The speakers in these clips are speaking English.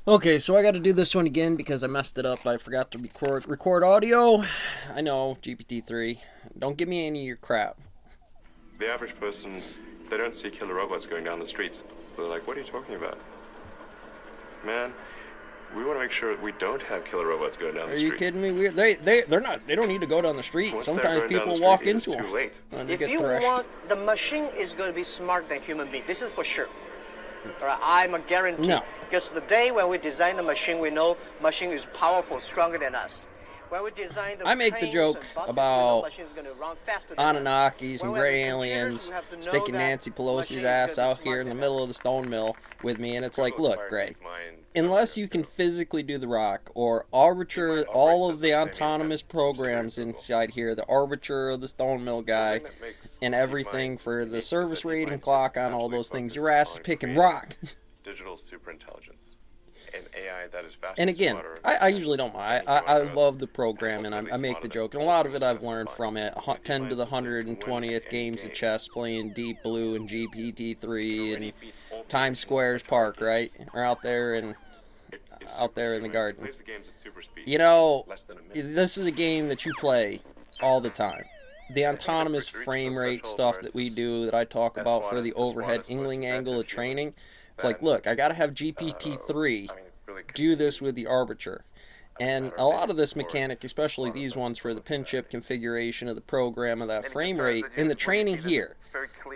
Okay, so I got to do this one again because I messed it up. I forgot to record audio. I know, GPT-3. Don't give me any of your crap. The average person, they don't see killer robots going down the streets. They're like, what are you talking about? Man, we want to make sure we don't have killer robots going down the Are street. you kidding me? They're not. They don't need to go down the street. Once they're Sometimes going down people the walk street, into it's them. too late. And If get you thrashed. want, the machine is going to be smarter than human being. This is for sure. All right, I'm a guarantee. No. Because the day when we design the machine, we know machine is powerful, stronger than us. When we design the I make the trains joke and buses, about we know machine's going to run faster than us. Anunnakis and When we gray have computers, aliens we have to know sticking that Nancy machine Pelosi's is ass gonna be out here in the smarter middle than of the stone mill with me, and it's like, Robots look, are Greg, mind- unless you can physically do the rock or arbiter all of the autonomous programs inside here, the arbiter of the stone mill guy, and everything for the service rating clock on all those things, your ass is picking rock. Digital superintelligence. An AI that is faster And again, smarter I than- usually don't mind. I love the program, and I make the joke, and a lot of it I've learned from it. 10 to the 120th games of chess playing Deep Blue and GPT-3 and Times Square's Park, right? Or out there in the garden. Plays the games at super speed. You know, Less than a minute. this is a game that you play all the time. The autonomous frame rate stuff that we do, that I talk about for the overhead Ingling angle of training, it's like, look, I gotta have GPT-3 do this with the arbiter. And a lot of this mechanic, especially these ones for the pin chip configuration of the program of that frame rate, in the training here,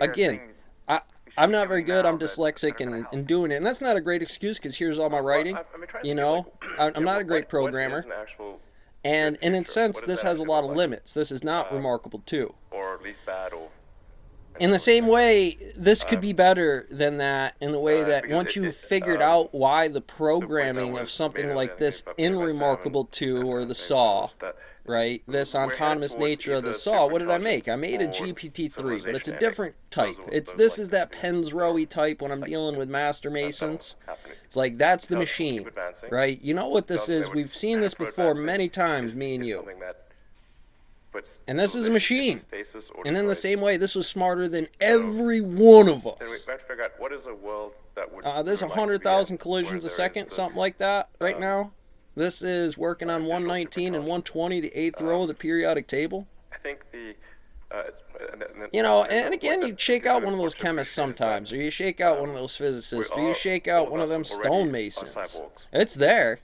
again, I'm not very good, I'm dyslexic and doing it. And that's not a great excuse, because here's all my writing, you know. I'm not a great programmer. And in a sense, this has a lot of limits. This is not Remarkable 2. Or at least bad, or In the same way, this could be better than that, in the way that because once you've it- figured out why the programming of something like this in Remarkable 2 or the Saw, right, this autonomous nature of the Saw, what did I make? I made a GPT-3, but it's a different type. This is that Penz Rowie type when I'm dealing with Master Masons. It's like, that's the machine, right? You know what this is? We've seen this before many times, me and you. And this is a machine. And in the same way, this was smarter than every one of us. Then we have to figure out what is a world that would. There's we would like to be 100,000 in, collisions where a there second, is something this, like that, right now. This is working on 119 and 120, the 8th row of the periodic table. I think the. You know, and again, you shake out one of those chemists sometimes, or you shake out one of those physicists, or you shake out one of them stonemasons. It's there.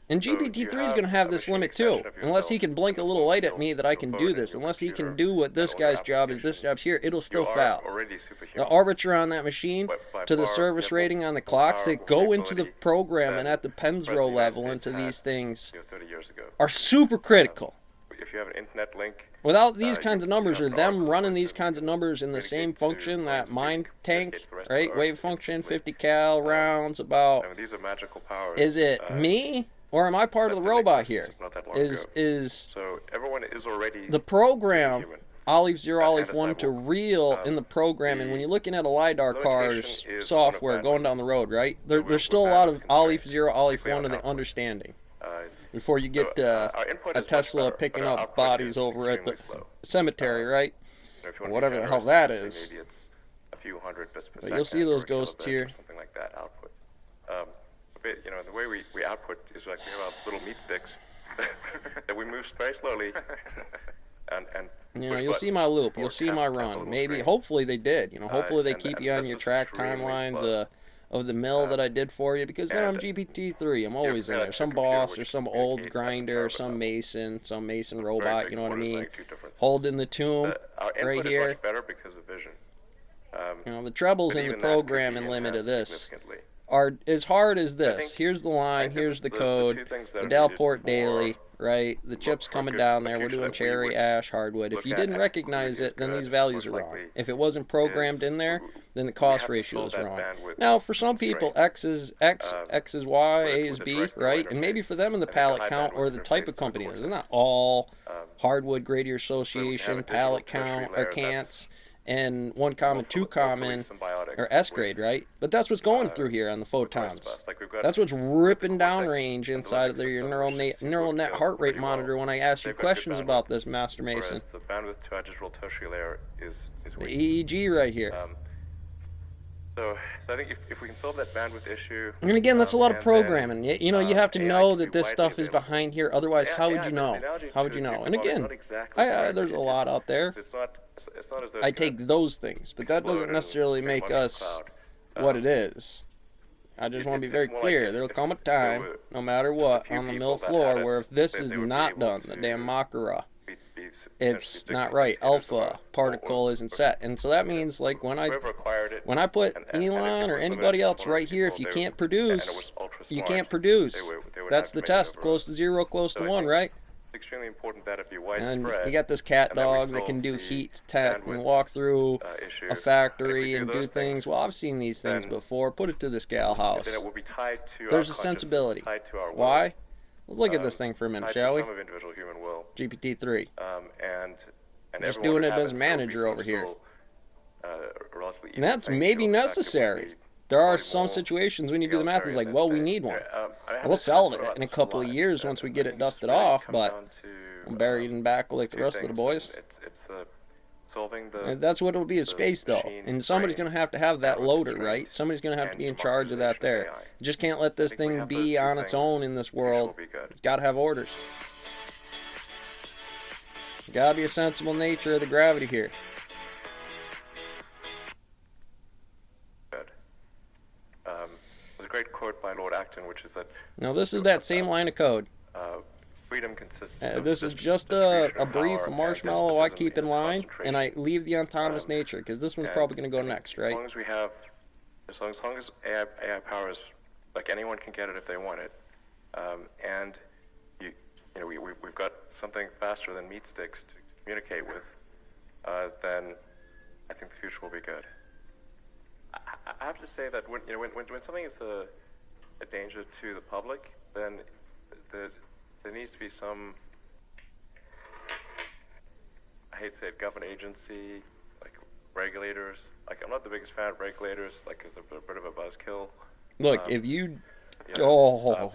And GPT-3 is going to have this limit too, unless he can blink a little light at me that I can do this. Unless he can do what this guy's job is, this job's here, it'll still fail. The arbiter on that machine, to the service rating on the clocks that go into the program and at the Penz row level into these things, 30 years ago. are super critical. If you have an internet link, Without these kinds of numbers, or them running these kinds of numbers in the same function, that mind tank, right, wave function, 50 cal rounds, about, I mean, these are magical powers. is it me? Or am I part of the robot here? Is So everyone is already the program human. Olive 0, Olive And a 1 to cyborg. real in the programming? When you're looking at a LiDAR car's limitation is software one of going bandwidth. down the road, right? There's we're still a bad lot with of Olive constraints. 0, Olive Particularly 1 of on the output. understanding Uh, before you get our input a is much Tesla better, picking but our up output bodies is over at the extremely slow. cemetery, right? If you want to be Whatever the hell generous, that just say is. Maybe it's a few hundred bits per But second. you'll see those or a ghosts kilobit here. Or something like that output. You know, the way we output is like we have our little meat sticks that we move very slowly. and You know, push you'll see buttons my loop. or You'll see tap my the run. little Maybe, screen. hopefully they did. You know, hopefully they and- keep and you on this your is track extremely timelines slow. of the mill that I did for you. Because then I'm and GPT-3. I'm always in got there. a Some computer boss which or some can old communicate grinder, at the some cloud mason Very robot. big You know what I quarters mean? make two differences. Holding the tomb Our input right is here. much better because of vision. You know, the trebles But in the even that could be programming limit of enhanced this significantly. are as hard as this. think- Here's the line, think here's the the code, two things that the are needed Dalport for- Daily, right? The chips for coming good down for the there. We're future doing that we cherry, would ash, hardwood. If look you at didn't and recognize conclude it, then is these good, values are most wrong. likely If it wasn't programmed in there, then the cost have to ratio solve is that wrong. bandwidth Now, for some people, constraint. X is X, X is Y, A is with a B, direct neural right? And maybe interface. for them in the And then the pallet high count or bandwidth the type interface of to the company, they're cortex. not all Hardwood Gradier have a Association, digital pallet tertiary count, or layer cants, and 1 common, 2 common, symbiotic or S grade, with, right? But that's what's going through here on the photons. us. Like we've got That's what's the ripping cortex downrange and the inside of limbic your system, neural, which seems to neural net go heart rate pretty well. monitor when I ask you They've got good questions about bandwidth, this, Master Mason. Whereas the bandwidth to our digital tertiary layer is The weak. EEG right here. So I think if we can solve that bandwidth issue, And again, that's a lot of and programming. then, You know, you have to AI know can that be this widely stuff is available. behind here. Otherwise, how would Yeah, you the know? analogy How would to you know? nuclear And bomb is again, not exactly correct. there's a lot out there. It's not as though I it's gonna take those things, but that explode doesn't and necessarily create a make bunch of us cloud. what it is. I just want to be very it's more like clear. if- There'll if come a there time, were no matter just a what, few on the people mill that floor had it, where if this they is would be not able done, the to damn Makara, be essentially it's sticking not to right. containers of Alpha Earth, particle isn't set, and so that means like when I whoever acquired it, put and if Elon it or was anybody limited to else 100 right here, if people, you they can't would- and it produce, was ultra you smart, can't produce. they would That's have the dominion test. over Close Earth. to zero, close So to I one, think right? It's extremely important that it be And widespread. you got this cat and that we dog that can solve do the heat tech and bandwidth, walk through issue. a And if factory we do and do those things. Well, I've seen these things then- before. Put it to this gal house. then it will be tied to There's our a consciousness, sensibility. tied to our will, Why? Let's look at this thing for a minute, tied shall to we? some of individual human will. GPT-3. And Just everyone doing would it have as still be manager sort over of here. still, relatively And even that's playing maybe field. In fact, it would necessary. be There are probably some more situations when you do the math, it's like, egalitarian well, than we today. need one. I And haven't we'll sell thought it about in a this couple of lot. years once we get I it think this dusted really off, comes but down to, buried in back like the two rest of the things, boys. and it's solving the And that's what it'll be, is the space though. machine And somebody's brain going to have that bandwidth loader, constraint right? Somebody's going to have to and be in charge of that there. democratization of AI. You just can't let this I think we thing have those be two on its things, own in this the future world. will be good. It's got to have orders. Got to be a sensible nature of the gravity here. Good. There's a great quote by Lord Acton, which is that Now, this is that same line of code. freedom consists of This is just distribution a of brief power, and marshmallow I despotism keep in is line, concentration. and I leave the autonomous nature, because this one's And probably going to go I think next, right? As long as we have, as long as AI power is, like, anyone can get it if they want it, and you know we've got something faster than meat sticks to communicate with, then I think the future will be good. I have to say that when something is a danger to the public, then there needs to be some, I hate to say it, government agency, like regulators. Like, I'm not the biggest fan of regulators, like, because they're a bit of a buzzkill. Look, if you... You know, Oh,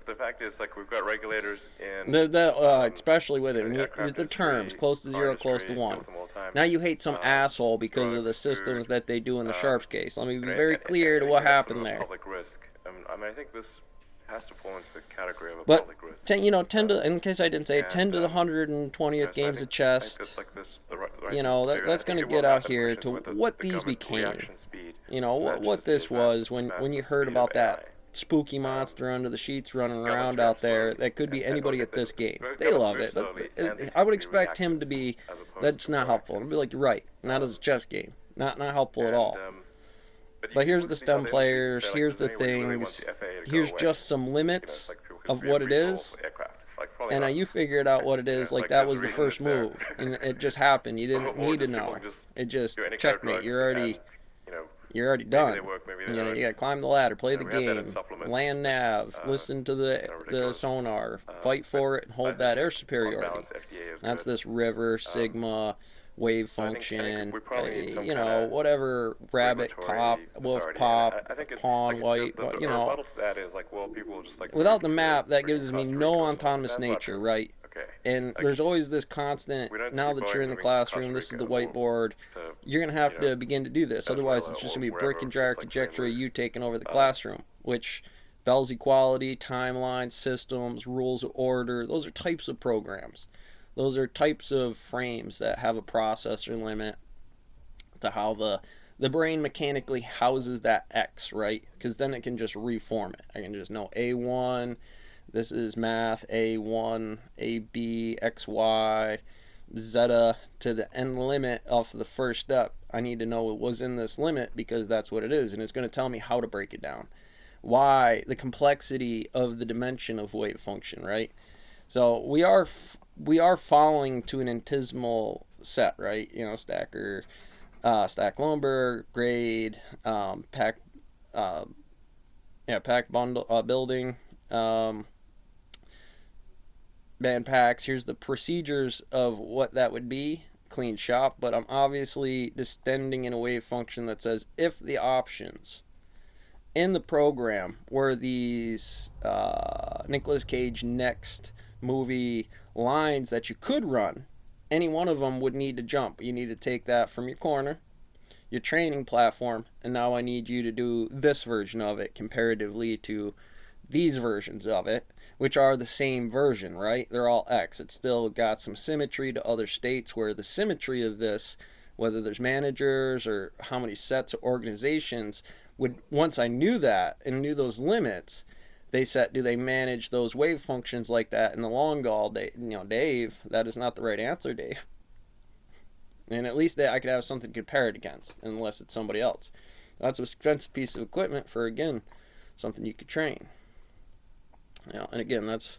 the fact is, like, we've got regulators in especially with it, in and the the aircraft terms, industry, close to car zero, close to industry, deal one. with them all the time. Now you hate some asshole because of the drugs, systems food, that they do in the Sharps case. Let me be and- very and- clear to and what that's sort happened of a there. Public risk. I mean, I think this has to fall into the category of a But public risk. 10 to, in case I didn't say it, 10 to the And, 120th Yes, I games think- of chess. I think that's, like, the right You know, thing to do. that's I gonna think it get will out happen. here The question to is whether what the these government became. reaction speed You know, what matches this the was when you massive heard speed about of that AI. spooky monster under the sheets running Governments around out react there. slowly, that could be and anybody look at this game. governments They move love it. slowly, But and they I would can be expect him to be, reactive as opposed that's to not helpful. proactive. I'd be like, you're right. Not as a chess game. Not helpful at And, all. But you here's look the at these STEM other industries and players, say, like, here's the does anybody really want things, the FAA to go here's away? just some You know, limits it's like people can of just be a what it free is. fall aircraft. Like, probably And not. you figured out what it is, like like, that there's a was the reason first it's there. move. And it just happened. You didn't Or need to just people know. can just It just, do any kind of checkmate. drugs You're already... and, you know, You're already maybe done. they work, maybe they You know, don't. you gotta climb the ladder, play the we have that in game, supplements. land nav, listen to the ridiculous. sonar, fight for it, and hold that air superiority. balance, FDA is That's good. this river, sigma, wave I think function, we probably need some you know, kinda whatever, rabbit regulatory pop, wolf authority. pop, I think it's, pawn, like, white, the you know. rebuttal to that is like, well, people just like Without the move to map, that freaking gives me Costa no Rica or autonomous something. That's not nature, true. right? Okay. And Like, there's always this constant, we don't now see that Boeing you're in the moving to classroom, Costa this is the Rica or whiteboard, to, you're going to have you know, to begin to do this. Otherwise, Venezuela it's just or going to be wherever brick and it's jar like architecture, loose. you taking over the classroom, which Bell's equality, timelines, systems, rules of order, those are types of programs. Those are types of frames that have a processor limit to how the brain mechanically houses that X, right? Because then it can just reform it. I can just know A1, this is math, A1, AB, XY, zeta to the end limit of the first step. I need to know it was in this limit because that's what it is, and it's going to tell me how to break it down. Why? The complexity of the dimension of wave function, right? So we are falling to an infinitesimal set, right? You know, stacker, stack lumber, grade, pack bundle building, band packs. Here's the procedures of what that would be. Clean shop, but I'm obviously distending in a wave function that says if the options in the program were these Nicolas Cage next movie lines that you could run, any one of them would need to jump. You need to take that from your corner. your training platform, and now I need you to do this version of it comparatively to these versions of it, which are the same version, right? They're all X. It's still got some symmetry to other states, where the symmetry of this, whether there's managers or how many sets of organizations, would, once I knew that and knew those limits, they said, do they manage those wave functions like that in the long haul? Dave, that is not the right answer, Dave. And at least that I could have something to compare it against, unless it's somebody else. That's an expensive piece of equipment for, again, something you could train. And again, that's